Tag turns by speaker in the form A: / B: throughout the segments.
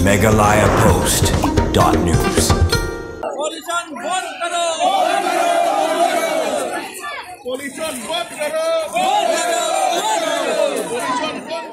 A: megalayapost.news.
B: Pollution बंद करो pollution बंद करो pollution बंद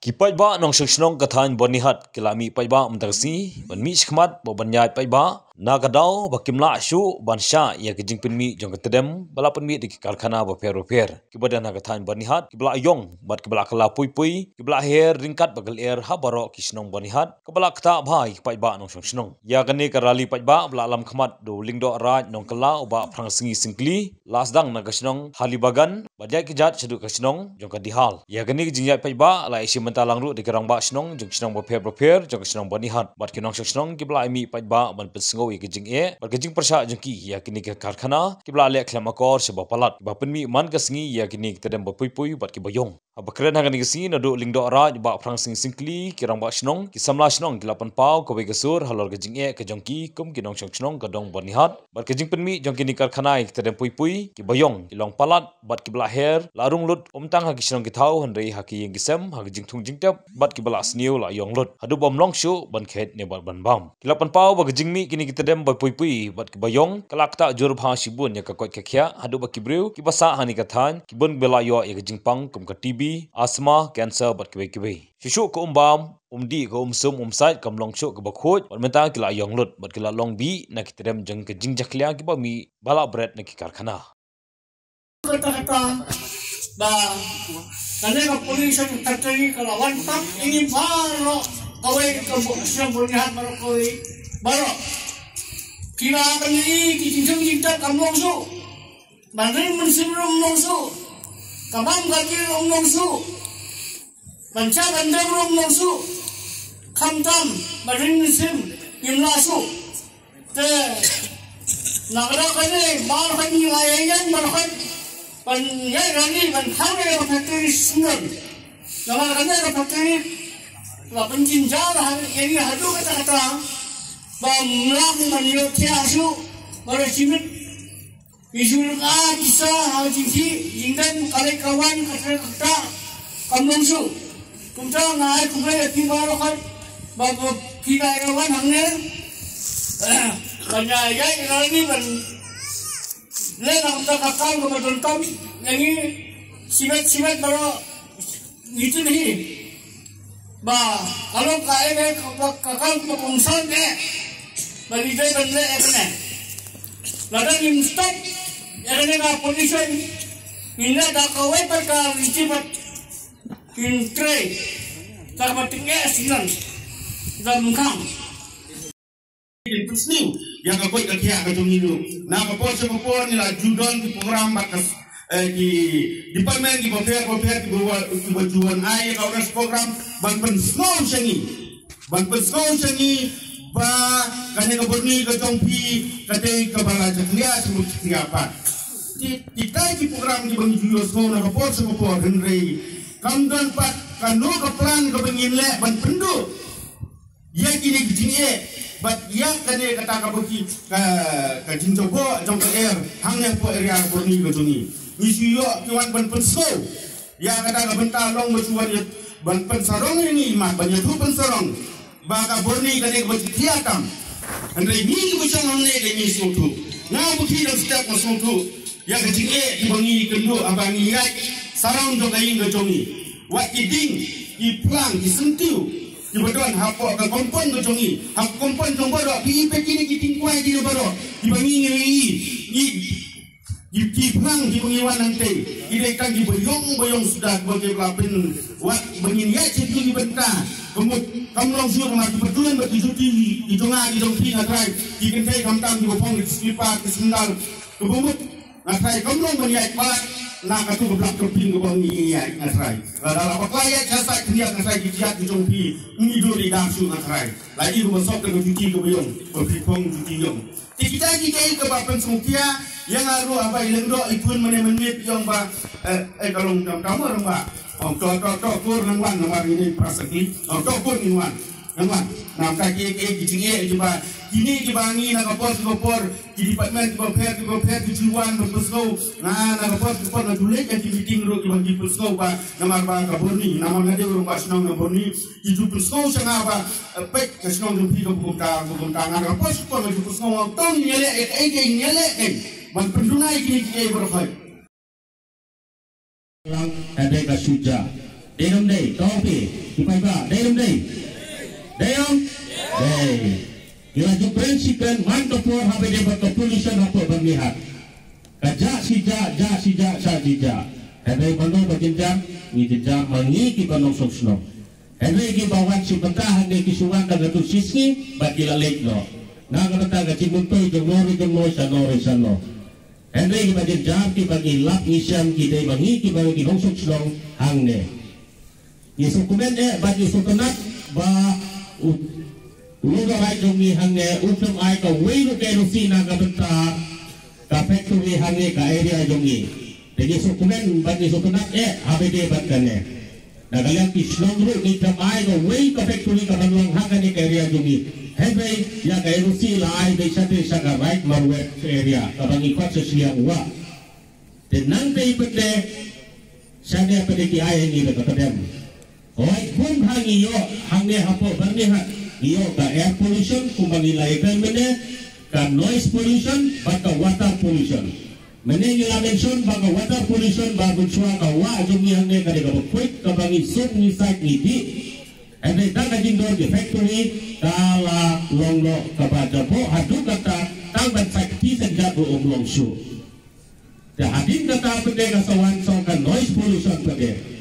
C: ki paiba nong seksnong kathan bonihat kilami paiba amdagsi ban mi khmat bo banyai paiba nagadau bakimla shu bansha ya kijing pinmi jong ketedem bala pinmi di karkhana bo fer ki badan nagathan bonihat ki bala yong bat ki bala kala pui ki bala her ringkat bagal air habaro kisnong bonihat ki bala kta bhai ki paiba nong seksnong ya gane karali paiba bala alam khmat do lingdo raj nong kala ba prangsingi singkli lasdang nagasnong halibagan bajai ki jat sedu kasnong jong kadihal ya gane jingjai paiba la isi talang ru di kerang ba snong jong snong bo fer jong snong bani hat bat kinong snong ki bla mi pat ba ban pesngo i kijing e bar kijing persha jong ki ya kini ke karkhana ki bla le klama kor se ba palat ba pen mi man ka singi ya kini tedem ba pui bat ki bayong abakren ha gani si no do lingdo raj ba prang sing singkli kirang ba snong ki samla snong ki lapan pau ko be gesur halor kijing e ke jong ki kum kinong snong ka dong bani hat bar kijing pen mi jong kini karkhana i tedem pui ki bayong ki long palat bat ki bla her larung lut omtang ha ki snong ki thau hanrei ha ki yeng gisem ha ki jing jingtap bat ki bala sniu la yong lot hadu bom long shu ban khet ne ban bam kilapan pau ba jingmi kini kita dem ba pui bat ki bayong kalakta jur bha shibun ya ka kot ka khya hadu ba ki brew ki basa hani ka than ki bun bela yo ya jingpang kum ka tb asma cancer bat ki be shishu ko umbam umdi ko umsum umsait kam long shu ka ba khoj bat menta ki la yong lot bat ki la long bi na ki dem jeng ka jingjaklia ki ba mi bala bread na ki karkhana
D: kata-kata ba karena pollution terjadi kalau wantak ini baru kawai kebukaan bernihat baru kawai baru kira kali kijing kita kamlong su banding mensimrum nongsu kamam kaki nongsu banca bandeng nongsu kamtam banding mensim imlasu te nagara kene bar kani layan barkan ban yai rani ban khang ne factory sungan nama kan ne factory la penjin jara ini hadu kata ban lang ban yo tia su bar simit isu ka bisa haji jingdan kale kawan kata kamung su kumta ngai kumai ti baro kan ba kita kawan hangne ban yai rani ban Lena kita kakak kemudian kami yang ini simet baru itu nih, bah kalau kaya kakak kepungsan deh, bagi dia benda apa ladang instan, yang ini nggak polisi, ini dah kawai perkara ricipat, intray, karena tinggal sinan, dalam kang.
E: Persniu yang kapoi kakia kacung hidup. Nah kapoi sepopor ni lah judon di program bakas di departemen di paper di bajuan air kau ras program ban pensnow syangi ba kane kaborni kacung pi kate kabala caklia sebut siapa. Kita di program di bang juyo sekolah nah kapoi sepopor henrei kamdan pat kanu kaplan kabengin le ban pendu. Ya kini kini bat yang kane kata kabuki ka jinjobo jong ka air hang yang po area borni ko jungi misiyo kiwan ban penso ya kata ka benta long musuan ban pensarong ini ma banyak tu pensarong baka borni kane ko tiatam andre ni ko chang ne de ni sotu na buki dan setiap sotu ya ka jinge dibangi kendo abangi ya sarang jong ka ing ko jungi wa iding i plan i sentiu Ibadan hapok ke kompon ke jongi, hap kompon jong bodo, PIP kini kiting kuai di bodo, dibangi di perang di pengiwan nanti, idekan di boyong sudah sebagai pelapin, wat bengin ya cetu di bentah, kamu langsung rumah di betulan bertujuh di tengah di dongki ngatrai, di kentai kamtang di bopong di selipat di sendal, kebumut ngatrai kamu long banyai palat. Nak aku keblak keping ke bawah ini ya ngasrai. Dalam apa kaya jasa kriak ngasrai kijiat di jompi ngidur di dangsu ngasrai. Lagi rumah sok ke cuci ke bayong, berpikong cuci yong. Kita ke bapan semukia yang aru apa ilang do ikun menit yang ba kalau kamu orang ba. Tok kur nang wan nang ini prasakti. Tok kur ni wan. Nama kaki kicingnya coba kini kibangi nakapor di departmen kibaper kejuan berpesau nakapor nadulek yang meeting ro kibagi pesau ba nama ba kaborni nama ngade ro ba senong kaborni itu pesau sana ba pek senong dumpi kebuka nakapor lagi pesau tong nyele man pendunai kini berfai
F: lang ada kasuja dalam day topi ipai ba dalam day Dayong, ilaju prinsipen mantapur hape debat kepolisian apa berlihat. Kaja sija, sajija. Henry bandung berjenjang, berjenjang mengiki bandung soksno. Henry gibawan si bentahan ni kisuan tagatu sisni bagi lalek no. Naga bentaga cimuntoy jomori sano. Henry gibajenjang bagi lap ngisyam gidai mengiki bagi bandung soksno hangne. Yisukumen bagi sutenat ba lugar ay jongi hange usum ay ka wayno kay Lucina ka benta ka factory hange ka area jongi jadi sukumen bagi sukunak habe debat kane nagalian kislongru ni tamay ka way ka factory ka banlang hange ka area jongi hebe ya ka Lucina ay day sa ka right marwet area ka bangipat sa siyang wa tenang tay pete siya pede ki ay ni ka kadem Oi, pun hangi yo hangi hapo bernihat iyo ka air pollution kumbangi laikan mene ka noise pollution baka water pollution mene nila mention baka water pollution bago chua ka wa jongi hangi ka dega quick ka bangi sub ni site ni di and then daga jindor di factory kala longlo ka baja po hadu kata tang ban site ti senjatu oblong shu ya hadin kata pede ka sawan so ka noise pollution pede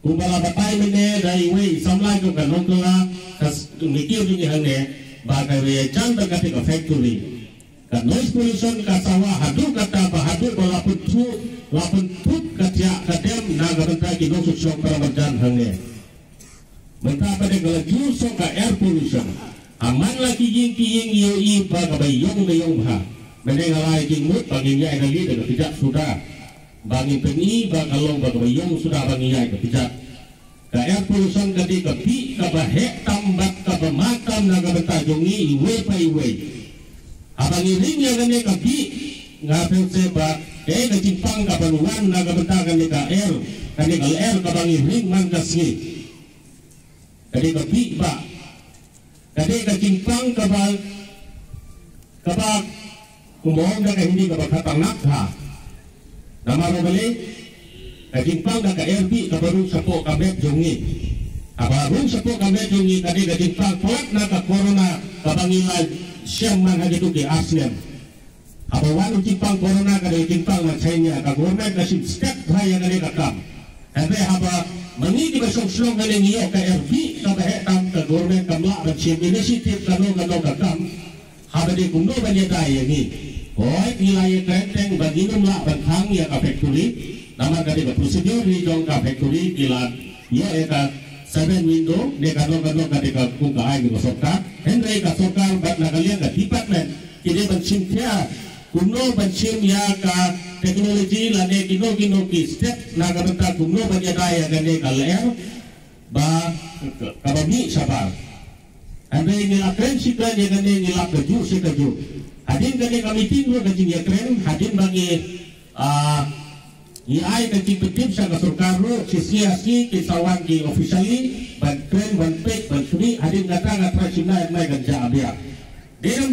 F: kumbala batay mene dari way samla jo ka nokla kas mikir ni hane bagai we jang berkati ka factory ka noise pollution ka sawa hadu kata bahadu lapun tut katya kadem naga benta ki no susok paramarjan hane benta pada galaju so ka air pollution aman lagi jing yo i bagai yong ha mene ngalai jingmut bagi nya enali dengan tidak sudah bangi pengi bakalong bagai yong sudah bangi nya tidak ka air pollution kadi ka pi ka bahe tambat ka makam naga betajongi iwe pa iwe abang iring ya gane ka pi ngapel seba ka cimpang ka banuan naga betagan ka air kani ka air ka bang iring man kasni kadi ka pi ba kadi ka cimpang ka ba kumohon ka hindi ka bakatang nakha namaro bali kajimpang ka RB kabarong sapo kabet jongi abarong sapo kabet jongi kadi kajimpang polat na ka corona kabangilad siyang man hagito ki asnem abawan jimpang corona kadi jimpang na China ka government na step haya kadi kakam ebe haba mangi di basong slong kadi niyo ka RB ka bahetam ka government kamla ka siyang initiative kano kakam haba di kundo ba niya tayo ni hoy nilay krenteng baginom la bantang ya ka factory nama kadi ka prosedur ni jong ka factory kilat yo eka 7 window ne kano kadi ka kung kaay ni masokta henry ka sokar bat nakalian ka department kini bansimtia kuno bansim ya ka teknologi la ne kino ki step na ka benta kuno banya daya gane ka ler ba kabami sabar henry nila kren sikla ne gane nila kaju sikaju hadin gane kami tingro kajing ya kren hadin bangi Iai kecil petip sa kasurkaro sisi kisawan ki officially ban-tren ban-pek ban-suri hadin kata ngatra sina at may ganja abia deyong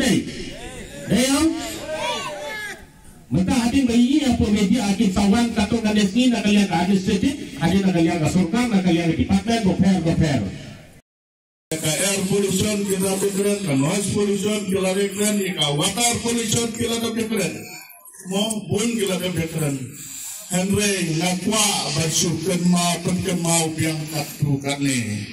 F: maka hadin bayi apa media akin sawan katong kanesni na kalian ka administrative hadin na kalian ka surkar na kalian ka department gofer
E: ka air pollution kita bekeren ka noise pollution kita bekeren ka water pollution kita bekeren mo bun kita bekeren Henry ngakwa bersukan mau piang katu kane.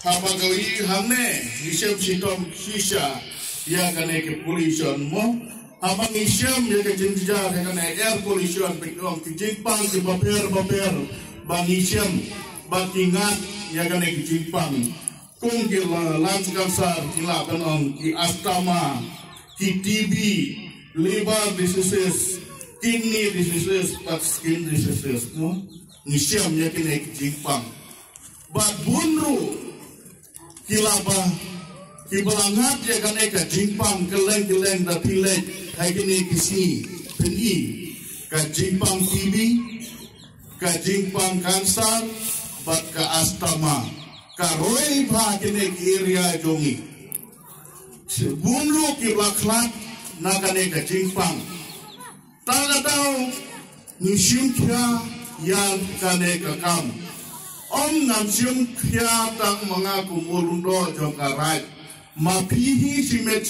E: Haba gawi hamne isem sitom sisa ya kane ke pollution mo. Haba isem ya ke jinja kane air pollution pikong kijipang ke baper bang isem batingat ya kane kijipang. Kung kila lanskan sar kila kanong ki astama ki TB liver diseases kidney diseases, but skin diseases, no? Nisiam ya kini kijipang. But bunru kilaba kibalangat ya kan eka jimpang keleng da pilek hai kini kisi peni ka jimpang TV ka jimpang kanser bat ka astama ka roi bha kini area jongi sebumlu kibaklat na kan eka jimpang talatau nisim kya yang kan eka kam om nam sim kya tang mengaku mulundo jongkarai mapihi simet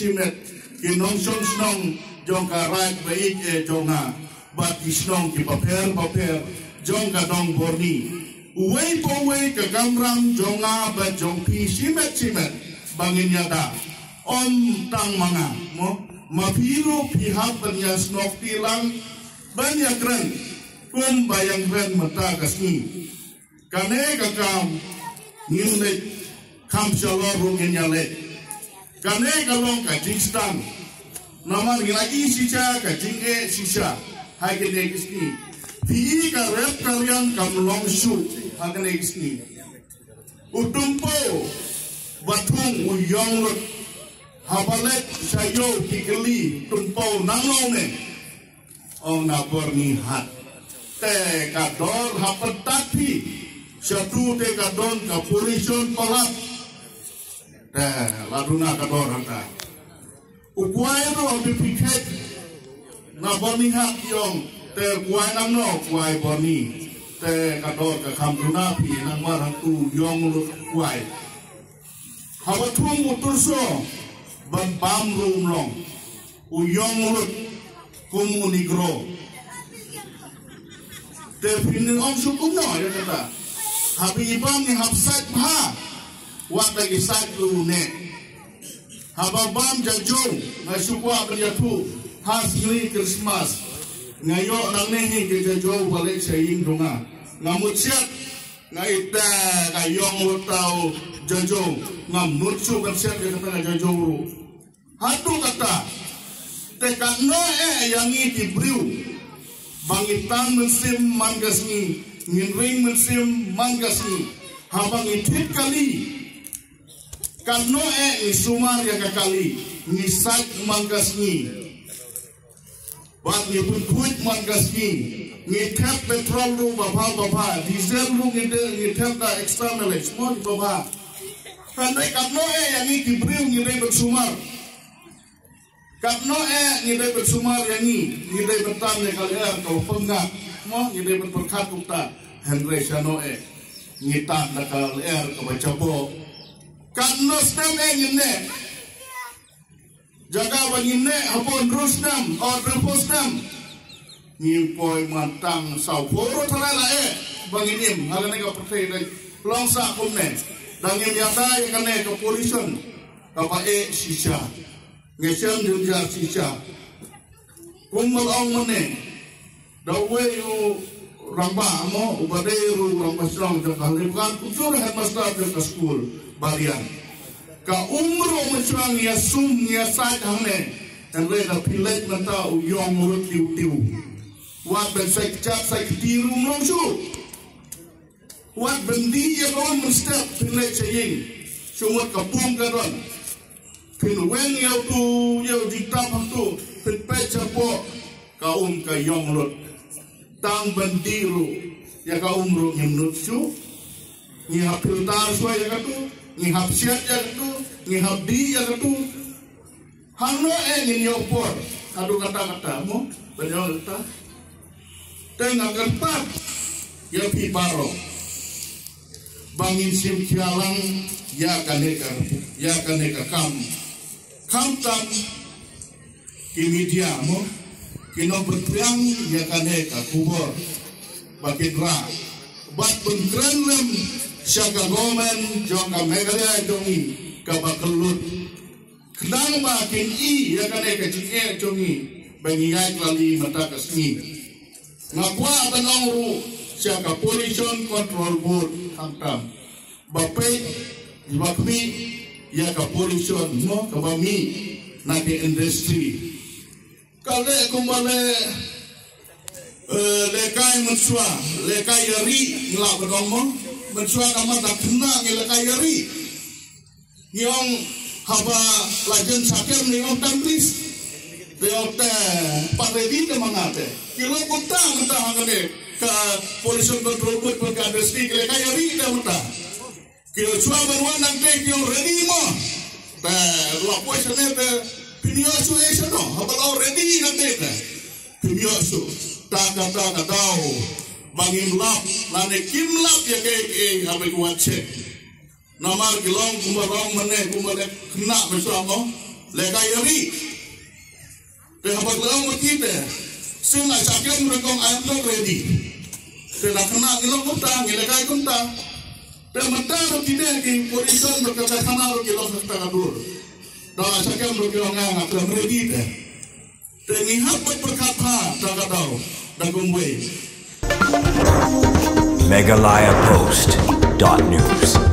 E: kinong snong jongka right baik jonga bat snong ki paper jongka dong borni uwei ke gamram jonga bat jongpi simet bangin yada om tang manga mo mapiru pihak banya snok tilang banyak keren kum bayang keren mata kasni kane kakam ngilek kam shalor rungin yale kane kalong kajing stang naman lagi sisa kajing sisa hai kene kisni pi ka rep kalian kamlong su hai kene kisni utumpo batung uyong lut habalet sayo kikeli tumpo nanglong ne ong nabor ni hat te kador hapetati satu te kadon ka polison palat laduna kador hanta ukuai no dipiket na boni hak yong te kuai nang no kuai boni te kador ka kamduna pi nang marang tu yong lu kuai hawatung uturso ban pam rum long uyong lu komunigro te pinin om sukum no ya kata habi ibang ni hapsat ha wat lagi satu ne hababam jajong ngasukwa benyatu hasli Christmas ngayo nang nehi ke jajong balik saying donga ngamut siat ngaita kayong utau jajong ngamut su kan siat ke kata jajong ru hatu kata tekat no yang iki briu bangitan mesim manggasni ngin mesim manggasni habang itit kali karno sumar ya kakali nisak manggasni bat ni pun kuit manggasni ngitap petrol ru bapa diesel ru ngitap da external export bapa kandai karno yang iki briu ngidai bersumar karno ngidai bersumar yang ngidai betan ya kalian kau penggak mo ngidai berkat ukta Henry Shano ngitak nakal kebacapo karena stem ngine jaga bangine hapon rusdam or repostam ngimpoy mantang sauporo talala banginim hagane ka pertai dai longsa kumne dangim yata yakane ka polison kapa sisa ngesen dunja sisa kumbal ong mane dawe yu ramba mo ubaderu ramba strong jaga libukan kusur headmaster jaga school balian ka umro mencuang ya sum ya sai hangne dan reda pilek mata uyong urut tiu wat ben sai chat sai tiru nongsu wat bendi ya ron mestap pilek saying sumut kapung karon pinwen ya tu ya dikta tu pecha po ka yong urut tang bendiru ya ka umro nyemnutsu ni hapiltar so ya katu ni hapsiat ya katu ni habdi ya katu hano ni nyopor kadu kata-kata mo banyak kata tengah kertas ya piparo bangin sim kialang ya kaneka kam tam kimedia mo kino berpriang ya kaneka kubor bakidra bat benkren lem syaka gomen jongka megalaya jongi kabakelut kenang makin ya kaneka jinge jongi bengiai lali mata kasmi ngapwa benong ru syaka pollution control board hantam bapai bakmi ya ka pollution mo kabami nake industry kale kumbale lekai mensua lekai yari ngelak bedong mo mensua kamar tak kena lekai yari Nyong haba lajen sakem nyong tamplis. Teo te paredi ke mangate. Kilo kota mentah hangane ke polisi kontrol put perkara stik le kaya ri te mentah. Kilo cua berwan nangte kilo ready mo. Te lo kuasane te pinio su no. Haba lo ready nangte te. Pinio su taka tau. Bangin lap lane kim lap ya ke haba kuat cek. Namar kilong kumarong mane kumare kena bersama le kaya ri. Pihak belakang kita, sila sakit mereka ayam lo ready. Tidak kena nilai kuntang, nilai kaya kuntang. Pemerintah tidak di polisi berkata kena lo kilo setengah dur. Dah sakit mereka nggak akan ready deh. Tengihat berkata tak tahu dah kumwe.
A: Megalayapost.news